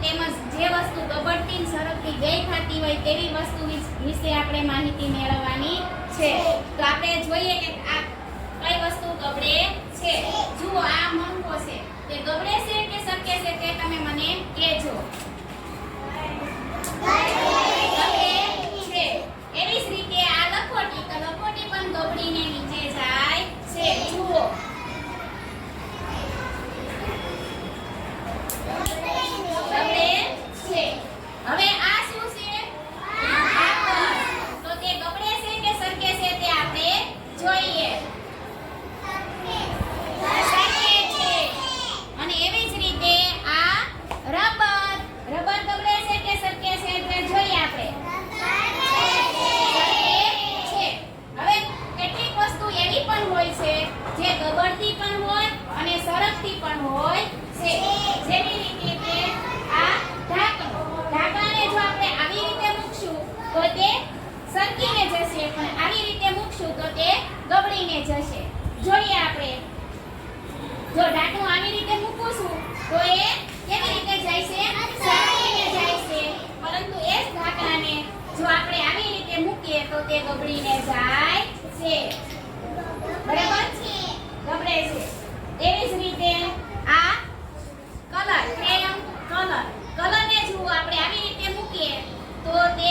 તેમજ જે વસ્તુ ગબડતી સરકતી ગઈ થતી હોય તેવી વસ્તુ વિશે આપણે માહિતી મેળવવાની છે. તો આપણે જોઈએ કે આ કઈ વસ્તુ ગબડે છે. જુઓ આ મંકો છે તે ગબડે છે કે સરકે છે તે તમે મને કહેજો. ગબડે છે. એવી જ રીતે આ લખોટી, તો લખોટી પણ ગબડીને નીચે જાય છે. જુઓ ગબડે છે. હવે આ શું છે? ઢાંકણ. તો તે ગબડે છે કે સરકે છે તે આપણે જોઈએ. સરકે છે. અને એવી જ રીતે આ રબર. રબર ગબડે છે કે સરકે છે તે જોઈએ આપણે. સરકે છે. હવે કેટલીક વસ્તુ એવી પણ હોય છે જે ગબડતી પણ હોય અને સરકતી પણ હોય છે. જેવી રીતે કે આ ઢાંકણ. ઢાંકણને જો આપણે આવી રીતે મૂકશું તો તે સરકીને જશે, પણ આવી રીતે મૂકશું તો તે ગબડીને જશે. જોઈએ આપણે. જો ઢાંકણું આવી રીતે મૂકું તો એ કેવી રીતે જાય છે? સરકીને જાય છે. પરંતુ એ જ ઢાંકણાને જો આપણે આવી રીતે મૂકીએ તો તે ગબડીને જાય છે. બરાબર? ગબડે છે. એવી જ રીતે આ કલર, ક્રેયોન કલર. કલરને જો આપણે આવી રીતે મૂકીએ તો તે